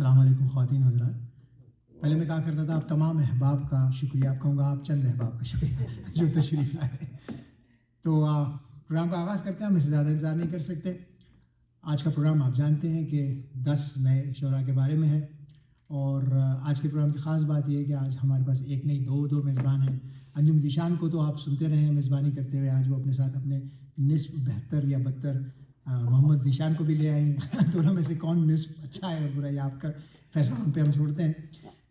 السلام علیکم خواتین حضرات. پہلے میں کہا کرتا تھا آپ تمام احباب کا شکریہ، اب کہوں گا آپ چند احباب کا شکریہ جو تشریف لائے. تو پروگرام کا آغاز کرتے ہیں، ہم اس سے زیادہ انتظار نہیں کر سکتے. آج کا پروگرام آپ جانتے ہیں کہ 10 نئے شعراء کے بارے میں ہے، اور آج کے پروگرام کی خاص بات یہ ہے کہ آج ہمارے پاس ایک نہیں دو میزبان ہیں. انجم ذیشان کو تو آپ سنتے رہے ہیں میزبانی کرتے ہوئے، آج وہ اپنے ساتھ اپنے نصف بہتر یا بدتر محمد ذیشان کو بھی لے آئیں. دونوں میں سے کون نصف اچھا ہے اور برا، یہ آپ کا فیصلہ ہم پہ ہم چھوڑتے ہیں.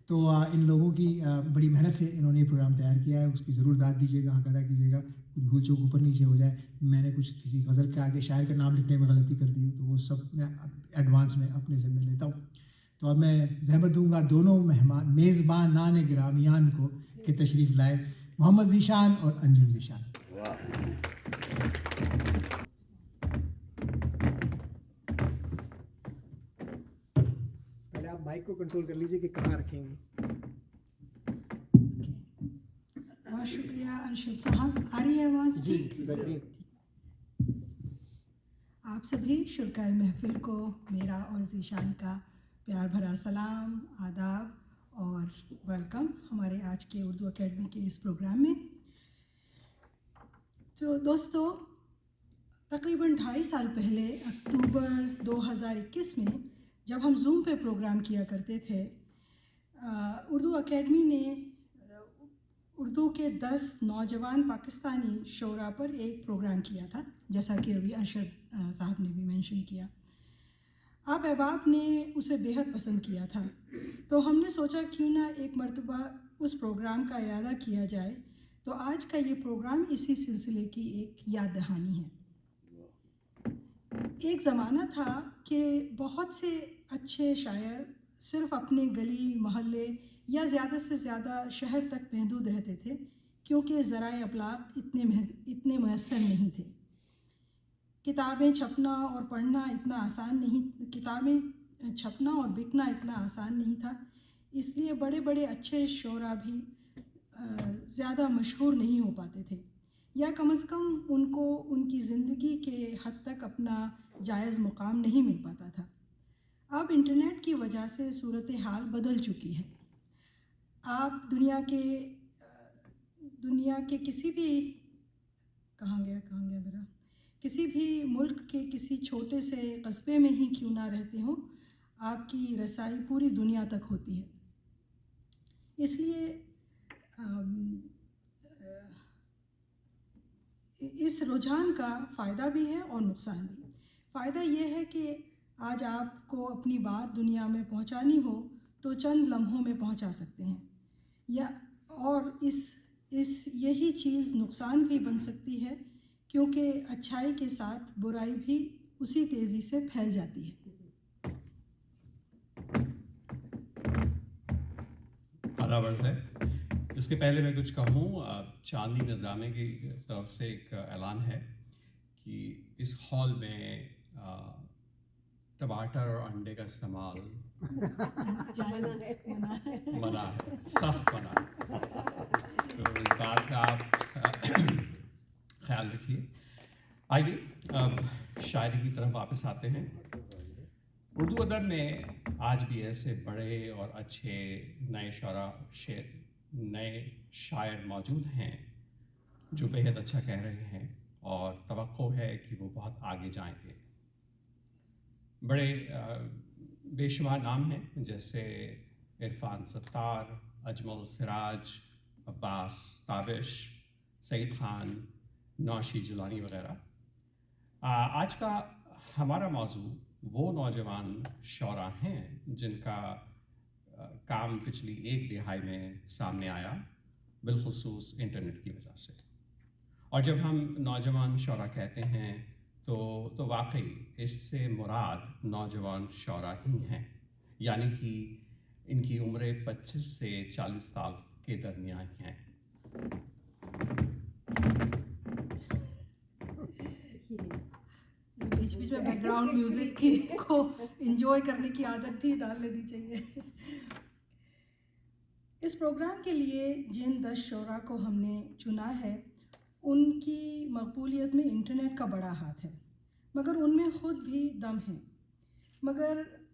تو ان لوگوں کی بڑی محنت سے انہوں نے یہ پروگرام تیار کیا ہے، اس کی ضرور داد دیجیے گا، حق ادا کیجیے گا. کچھ بھول چوک اوپر نیچے ہو جائے، میں نے کچھ کسی غزل کے آگے شاعر کا نام لکھنے میں غلطی کر دی ہو تو وہ سب میں ایڈوانس میں اپنے ذمہ لیتا ہوں. تو اب میں زحمت دوں گا دونوں میزبانان گرامیان کو کہ تشریف لائے، محمد ذیشان اور انجم ذیشان. پہلے آپ مائک کو کنٹرول کر لیجیے کہ کہاں رکھیں گے. بہت شکریہ ارشد صاحب. آ رہی ہے آواز؟ جی بہترین. آپ سبھی شرکائے محفل کو میرا اور ذیشان کا پیار بھرا سلام، آداب اور ویلکم ہمارے آج کے اردو اکیڈمی کے اس پروگرام میں. تو دوستو، تقریباً 2.5 سال پہلے اکتوبر 2021 میں جب ہم زوم پہ پروگرام کیا کرتے تھے، اردو اکیڈمی نے اردو کے 10 نوجوان پاکستانی شعراء پر ایک پروگرام کیا تھا، جیسا کہ ابھی ارشد صاحب نے بھی مینشن کیا. آپ احباب نے اسے بیحد پسند کیا تھا، تو ہم نے سوچا کیوں نہ ایک مرتبہ اس پروگرام کا اعادہ کیا جائے. تو آج کا یہ پروگرام اسی سلسلے کی ایک یاد دہانی ہے. ایک زمانہ تھا کہ بہت سے اچھے شاعر صرف اپنے گلی محلے یا زیادہ سے زیادہ شہر تک محدود رہتے تھے، کیونکہ ذرائع ابلاغ اتنے میسر نہیں تھے. کتابیں چھپنا اور پڑھنا اتنا آسان نہیں، کتابیں چھپنا اور بکنا اتنا آسان نہیں تھا. اس لیے بڑے بڑے اچھے شعراء بھی زیادہ مشہور نہیں ہو پاتے تھے، یا کم از کم ان کو ان کی زندگی کے حد تک اپنا جائز مقام نہیں مل پاتا تھا. اب انٹرنیٹ کی وجہ سے صورتحال بدل چکی ہے. آپ دنیا کے کسی بھی کسی بھی ملک کے کسی چھوٹے سے قصبے میں ہی کیوں نہ رہتے ہوں، آپ کی رسائی پوری دنیا تک ہوتی ہے. اس لیے اس رجحان کا فائدہ بھی ہے اور نقصان بھی. فائدہ یہ ہے کہ آج آپ کو اپنی بات دنیا میں پہنچانی ہو تو چند لمحوں میں پہنچا سکتے ہیں، اور یہی چیز نقصان بھی بن سکتی ہے، کیونکہ اچھائی کے ساتھ برائی بھی اسی تیزی سے پھیل جاتی ہے. آداب عرض ہے. اس کے پہلے میں کچھ کہوں، چاندنی نظامے کی طرف سے ایک اعلان ہے کہ اس ہال میں ٹماٹر اور انڈے کا استعمال منع ہے، سخت منع ہے. تو اس بات کا آپ خیال رکھیے. آئیے اب شاعری کی طرف واپس آتے ہیں. اردو ادب میں آج بھی ایسے بڑے اور اچھے نئے شاعر موجود ہیں جو بہت اچھا کہہ رہے ہیں، اور توقع ہے کہ وہ بہت آگے جائیں گے. بڑے بے شمار نام ہیں، جیسے عرفان ستار، اجمل سراج، عباس تابش، سعید خان، نوشی جیلانی وغیرہ. آج کا ہمارا موضوع وہ نوجوان شعراء ہیں جن کا کام پچھلی ایک دہائی میں سامنے آیا، بالخصوص انٹرنیٹ کی وجہ سے. اور جب ہم نوجوان شعراء کہتے ہیں تو واقعی اس سے مراد نوجوان شعراء ہی ہیں، یعنی کہ ان کی عمریں 25 سے 40 سال کے درمیان ہیں. بیچ بیچ میں بیک گراؤنڈ میوزک کو انجوائے کرنے کی عادت بھی ڈال لینی چاہیے. اس پروگرام کے لیے جن 10 شعراء کو ہم نے چنا ہے، ان کی مقبولیت میں انٹرنیٹ کا بڑا ہاتھ ہے، مگر ان میں خود بھی دم ہے. مگر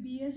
BS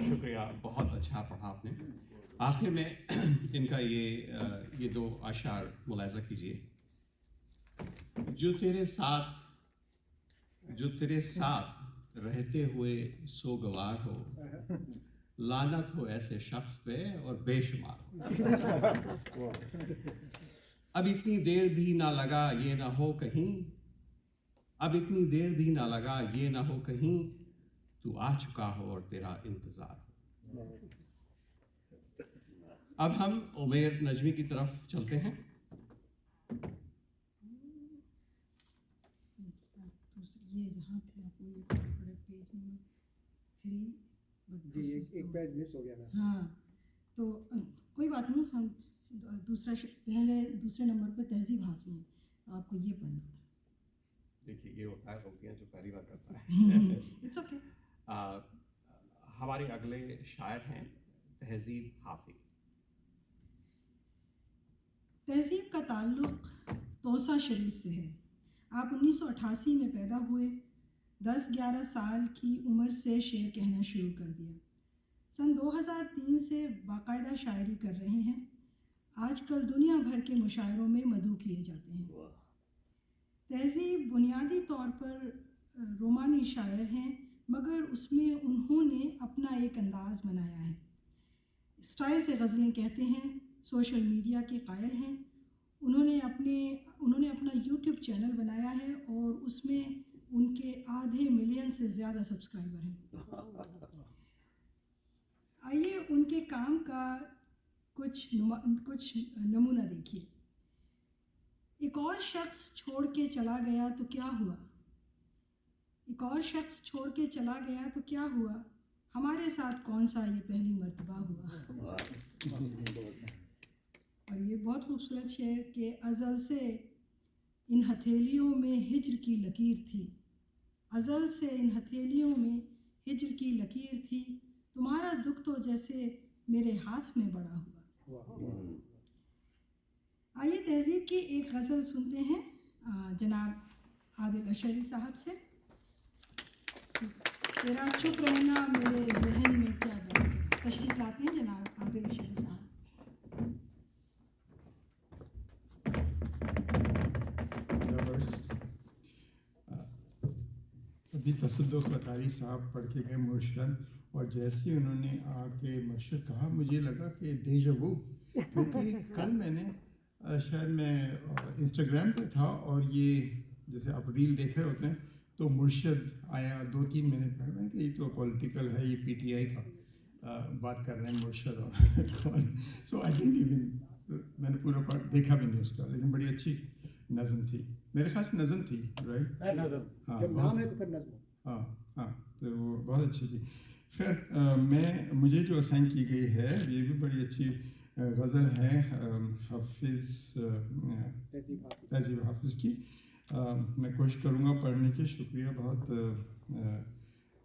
شکریہ، بہت اچھا پڑھا آپ نے. آخر میں ان کا یہ دو اشعار ملاحظہ کیجیے. جو تیرے ساتھ رہتے ہوئے سوگوار ہو، لعنت ہو ایسے شخص پہ اور بے شمار ہو. اب اتنی دیر بھی نہ لگا یہ نہ ہو کہیں، اب اتنی دیر بھی نہ لگا یہ نہ ہو کہیں، تو آ چکا ہو اور تیرا انتظار ہو. اب ہم عمیر نجمی کی طرف چلتے ہیں. یہ یہاں تھے، آپ کو یہ بڑے پیج نمبر 3 جی ایک پیج مس ہو گیا نا. ہاں تو کوئی بات نہیں، ہم پہلے دوسرے نمبر پہ تہذیب حافظ ہیں، آپ کو یہ پڑھنا تھا. دیکھیے یہ ہوتا ہے غلطیاں جو پہلی بار کرتا ہے. It's okay. ہمارے اگلے شاعر ہیں تہذیب حافظ. تہذیب کا تعلق توسہ شریف سے ہے. آپ 1988 میں پیدا ہوئے. 10-11 سال کی عمر سے شعر کہنا شروع کر دیا. سن 2003 سے باقاعدہ شاعری کر رہے ہیں. آج کل دنیا بھر کے مشاعروں میں مدعو کیے جاتے ہیں. تہذیب بنیادی طور پر رومانی شاعر ہیں، مگر اس میں انہوں نے اپنا ایک انداز بنایا ہے. اسٹائل سے غزلیں کہتے ہیں. سوشل میڈیا کے قائل ہیں. انہوں نے اپنا یوٹیوب چینل بنایا ہے اور اس میں ان کے 5 ملین سے زیادہ سبسکرائبر ہیں. آئیے ان کے کام کا کچھ نمونہ دیکھیے. ایک اور شخص چھوڑ کے چلا گیا تو کیا ہوا؟ ایک اور شخص چھوڑ کے چلا گیا تو کیا ہوا؟ ہمارے ساتھ کون سا یہ پہلی مرتبہ ہوا؟ اور یہ بہت خوبصورت شعر کہ ازل سے ان ہتھیلیوں میں ہجر کی لکیر تھی. ازل سے ان ہتھیلیوں میں ہجر کی لکیر تھی. تمہارا دکھ تو جیسے میرے ہاتھ میں بڑا ہوا. آئیے تہذیب کی ایک غزل سنتے ہیں جناب عادل اشری صاحب سے. تیرا چپ رہنا میرے ذہن میں کیا بیٹھ گیا. تشریف لاتے ہیں جناب عادل اشری صاحب. ابھی تصدق قطاری صاحب پڑھ کے گئے مرشد، اور جیسے انہوں نے آ کے مرشد کہا مجھے لگا کہ دیجا وو، کیونکہ کل میں نے شاید میں انسٹاگرام پہ تھا اور یہ جیسے آپ ریل دیکھ رہے ہوتے ہیں تو مرشد آیا 2-3 منٹ میں کہ یہ تو پولیٹیکل ہے، یہ پی ٹی آئی کا بات کر رہے ہیں مرشد. اور سو آئی تھنک ایون میں نے پورا دیکھا بھی نہیں اس کا، لیکن بڑی اچھی نظم تھی. میرے خیال سے نظم تھی، رائٹ؟ نظم جب نام ہے تو پھر نظم. ہاں تو وہ بہت اچھی تھی. خیر مجھے جو اسائن کی گئی ہے یہ بھی بڑی اچھی غزل ہے حافظ تہذیب حافظ کی. میں کوشش کروں گا پڑھنے کی. شکریہ بہت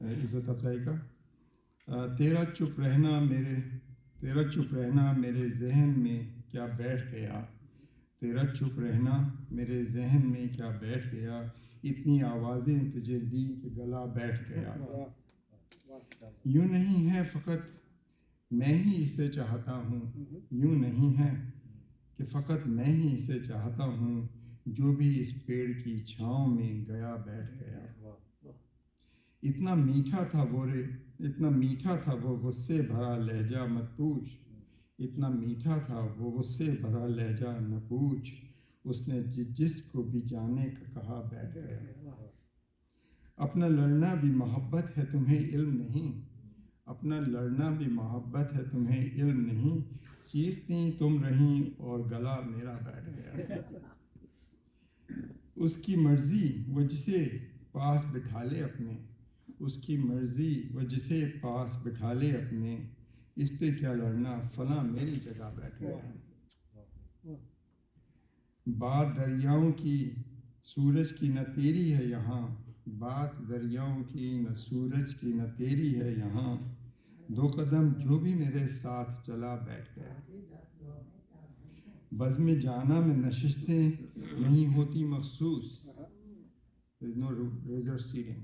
عزت افزائی کا. تیرا چپ رہنا میرے ذہن میں کیا بیٹھ گیا. تیرا چپ رہنا میرے ذہن میں کیا بیٹھ گیا. اتنی آوازیں تجھے دی کہ گلا بیٹھ گیا. یوں نہیں ہے فقط میں ہی اسے چاہتا ہوں. یوں نہیں ہے کہ فقط میں ہی اسے چاہتا ہوں. جو بھی اس پیڑ کی چھاؤں میں گیا بیٹھ گیا. اتنا میٹھا تھا وہ غصے بھرا لہجہ مت پوچھ. اتنا میٹھا تھا وہ غصے بھرا لہجہ نہ پوچھ. اس نے جس کو بھی جانے کا کہا بیٹھ گیا. اپنا لڑنا بھی محبت ہے تمہیں علم نہیں. اپنا لڑنا بھی محبت ہے تمہیں علم نہیں. چیختی تم رہیں اور گلا میرا بیٹھ گیا. اس کی مرضی وہ جسے پاس بٹھا لے اپنے. اس کی مرضی وہ جسے پاس بٹھا لے اپنے. اس پہ کیا لڑنا فلاں میری جگہ بیٹھ گیا. بات دریاؤں کی سورج کی نہ تیری ہے یہاں. بات دریاؤں کی نہ سورج کی نہ تیری ہے یہاں. 2 قدم جو بھی میرے ساتھ چلا بیٹھ گیا. بزم جانا میں نشستیں نہیں ہوتی مخصوص. نو ریزر سیٹنگ.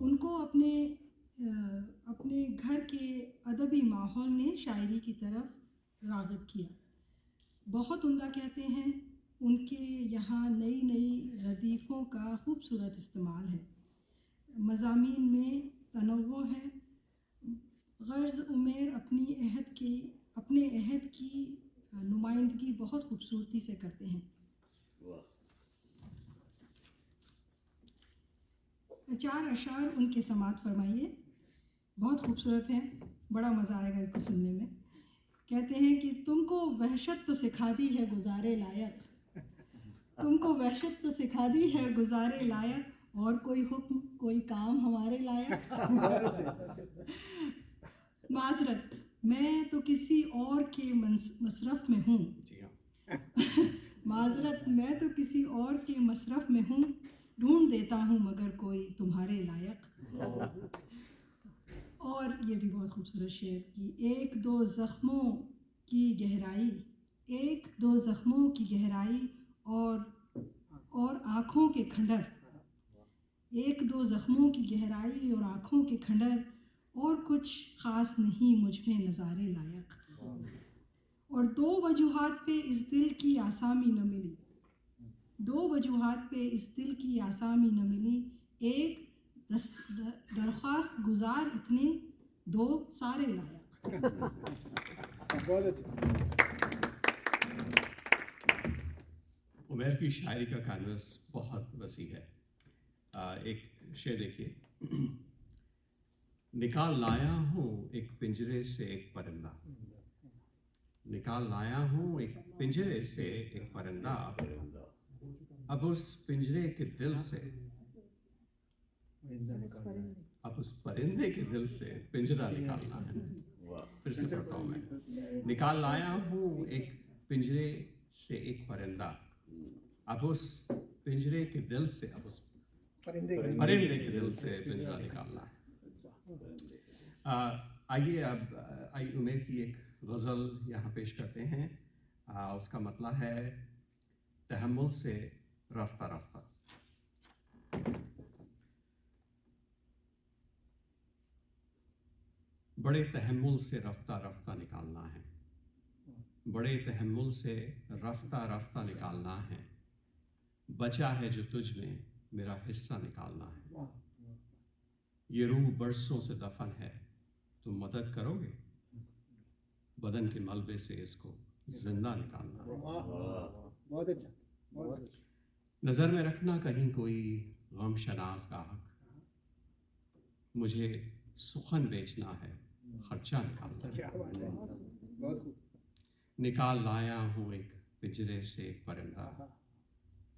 ان کو اپنے گھر کے ادبی ماحول نے شاعری کی طرف راغب کیا. بہت عمدہ کہتے ہیں. ان کے یہاں نئی نئی ردیفوں کا خوبصورت استعمال ہے. مضامین میں تنوع ہے. غرض عمیر اپنے عہد کی نمائندگی بہت خوبصورتی سے کرتے ہیں. واہ 4 اشعار ان کے سماعت فرمائیے. بہت خوبصورت ہیں, بڑا مزہ آئے گا اس کو سننے میں. کہتے ہیں کہ تم کو وحشت تو سکھا دی ہے گزارے لائق, تم کو وحشت تو سکھا دی ہے گزارے لائق, اور کوئی حکم کوئی کام ہمارے لائق. معذرت میں تو کسی اور کے مصرف میں ہوں, جی ہاں. معذرت میں تو کسی اور کے مصرف میں ہوں, ڈھونڈ دیتا ہوں مگر کوئی تمہارے لائق. اور یہ بھی بہت خوبصورت شعر کی. ایک دو زخموں کی گہرائی اور آنکھوں کے کھنڈر, ایک دو زخموں کی گہرائی اور آنکھوں کے کھنڈر, اور کچھ خاص نہیں مجھ میں نظارے لائق. اور 2 وجوہات پہ اس دل کی آسامی نہ ملی, 2 وجوہات پہ اس دل کی آسامی نہ ملی, ایک درخواست گزار اتنے, 2 سارے لائق. بہت اچھا. عمیر کی شاعری کا کینوس بہت وسیع ہے. ایک شعر دیکھیے. نکال لایا ہوں ایک پنجرے سے ایک پرندہ, نکال لایا ہوں ایک پنجرے سے ایک پرندہ, اب اس پنجرے کے دل سے, اب اس پرندے کے دل سے پنجرہ نکالنا ہے. پھر سے پڑھتا ہوں میں. نکال لایا ہوں ایک پنجرے سے ایک پرندہ, اب اس پنجرے کے دل سے, اب اس پرندے کے دل سے پنجرہ نکالنا ہے. آئیے اب عمیر کی ایک غزل یہاں پیش کرتے ہیں. اس کا مطلب ہے تحمل سے رفتہ رفتہ. بڑے تحمل سے رفتہ رفتہ نکالنا ہے, بڑے تحمل سے رفتہ رفتہ نکالنا ہے, بچا ہے جو تجھ میں میرا حصہ نکالنا ہے. یہ روح برسوں سے دفن ہے, تم مدد کرو گے, بدن کے ملبے سے اس کو زندہ نکالنا ہے. بہت اچھا. بہت اچھا. نظر میں رکھنا کہیں کوئی غم شناس گاہک, مجھے سخن بیچنا ہے, خرچہ نکالنا ہے. کیا بات ہے. بہت خوب. نکال لایا ہوں ایک پنجرے سے ایک پرندہ,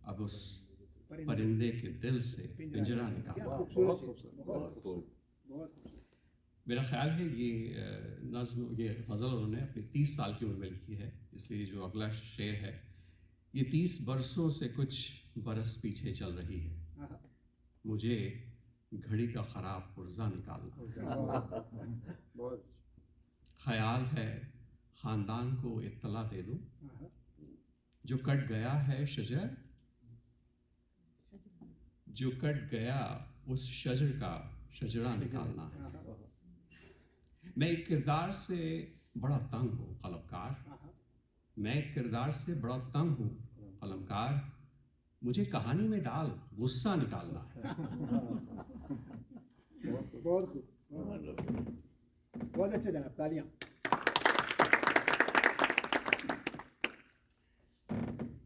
اب اس پرندے کے دل سے پنجرہ نکالنا. خوبصورت. بہت خوب. بہت خوب. میرا خیال ہے یہ نظم, یہ غزل انہوں نے اپنی 30 سال کی عمر میں لکھی ہے, اس لیے جو اگلا شعر ہے یہ 30 برسوں سے کچھ برس پیچھے چل رہی ہے. مجھے گھڑی کا خراب پرزہ نکالنا. خیال ہے خاندان کو اطلاع دے دوں, جو کٹ گیا ہے شجر, جو کٹ گیا اس شجر کا شجرہ نکالنا ہے. میں ایک کردار سے بڑا تنگ ہوں قلمکار, میں ایک کردار سے بڑا تنگ ہوں قلمکار, مجھے کہانی میں ڈال غصہ نکالنا ہے. بہت خوب. بہت اچھا جناب, تالیاں.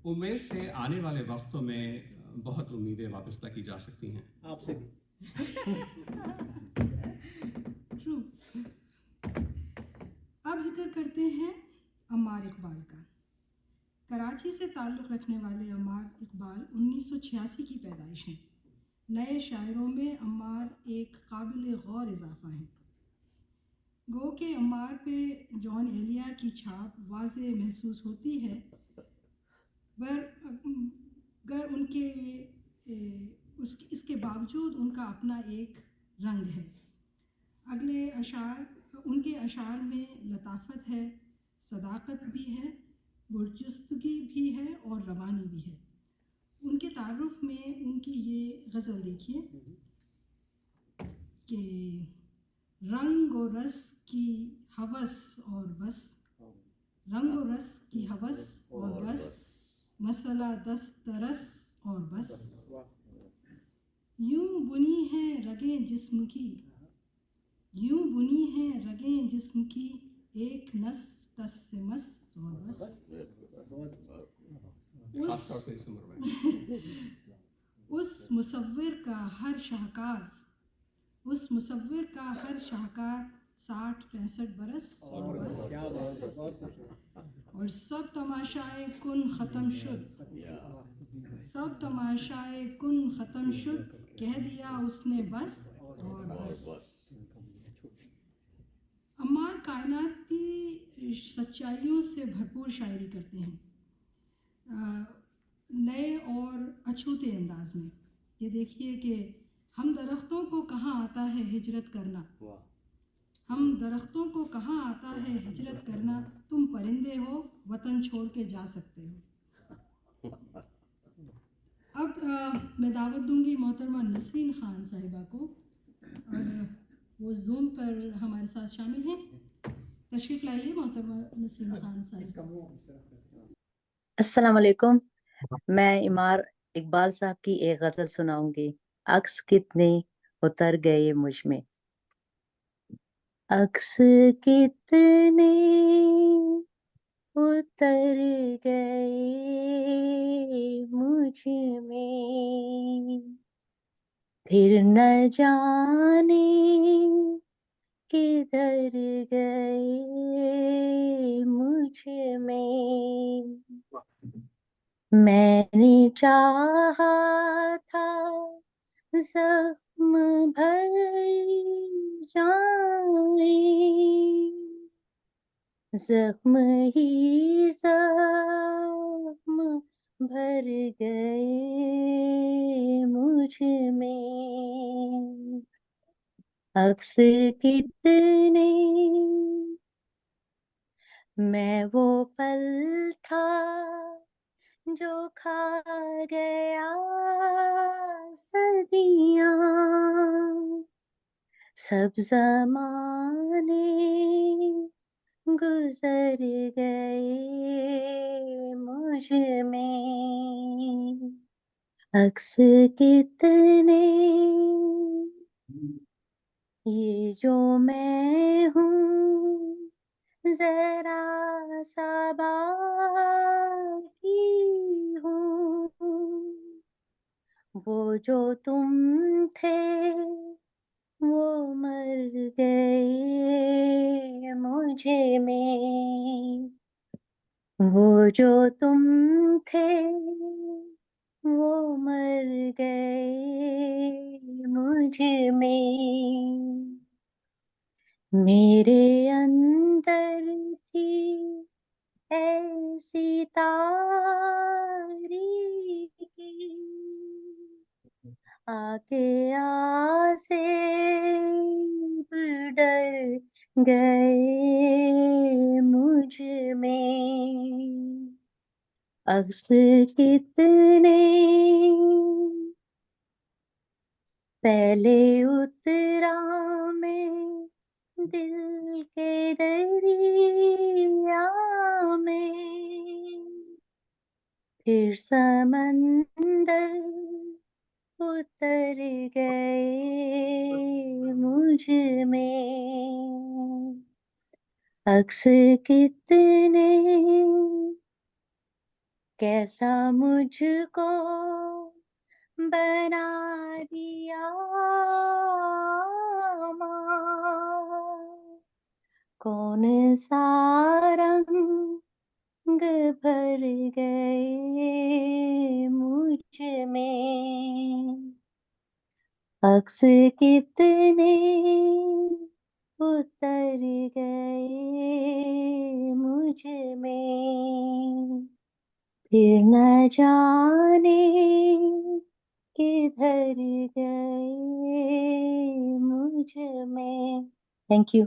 عمیر سے آنے والے وقتوں میں بہت امیدیں وابستہ کی جا سکتی ہیں. آپ سے بھی. ٹرو. اب ذکر کرتے ہیں عمار اقبال کا. کراچی سے تعلق رکھنے والے عمار اقبال 1986 کی پیدائش ہیں. نئے شاعروں میں عمار ایک قابل غور اضافہ ہیں. گو کہ عمار پہ جان ایلیا کی چھاپ واضح محسوس ہوتی ہے, گر ان کے اس کے باوجود ان کا اپنا ایک رنگ ہے. اگلے اشعار, ان کے اشعار میں لطافت ہے, صداقت بھی ہے, برجستگی بھی ہے اور روانی بھی ہے. ان کے تعارف میں ان کی یہ غزل دیکھیے. کہ رنگ و رس کی ہوس اور بس، رنگ و رس کی ہوس اور بس، مسئلہ دست رس اور بس، یوں بنی ہیں رگیں جسم کی، یوں بنی ہیں رگیں جسم کی، ایک نس ٹس سے مس اور بس، خاص طور سے اس عمر میں اس مصور کا ہر شاہکار، اس مصور کا ہر شاہکار 60-65 برس اور بس، اور سب تماشائے کن ختم شد، سب تماشائے کن ختم شد، کہہ دیا اس نے بس اور بس۔ عمار کائناتی سچائیوں سے بھرپور شاعری کرتے ہیں، نئے اور اچھوتے انداز میں۔ یہ دیکھیے کہ ہم درختوں کو کہاں آتا ہے ہجرت کرنا، ہم درختوں کو کہاں آتا ہے ہجرت کرنا، تم پرندے ہو وطن چھوڑ کے جا سکتے ہو۔ اب میں دعوت دوں گی محترمہ نسرین خان صاحبہ کو، اور وہ زوم پر ہمارے ساتھ شامل ہیں۔ تشریف لائیے محترمہ نسرین خان صاحبہ۔ السلام علیکم۔ میں عمار اقبال صاحب کی ایک غزل سناؤں گی، عکس کتنے اتر گئے مجھ میں۔ عکس کتنے اتر گئے مجھ میں، پھر نہ جانے کدھر گئے مجھ میں، میں نے چاہا تھا زخم بھر جائیں، زخم ہی زخم بھر گئے مجھ میں، عکس کتنے، میں وہ پل تھا جو کھا گیا سردیاں، سب زمانے گزر گئے مجھ میں، عکس کتنے، یہ جو میں ہوں ذرا سا باقی ہوں، وہ جو تم تھے وہ مر گئے مجھ میں، وہ جو تم تھے وہ مر گئے مجھ میں، میرے اندر تھی ایسی تاریکی، آکے آسیب ڈر گئے مجھ میں، عکس کتنے پہلے اترا میں دل کے دریا میں، پھر سمندر اتر گئے مجھ میں، عکس کتنے کیسا مجھ کو بنا دیا ماں، کون سا رنگ بھر گئے مجھ میں، عکس کتنے اتر گئے مجھ میں، پھر نہ جانے کدھر گئے مجھ میں۔ Thank you.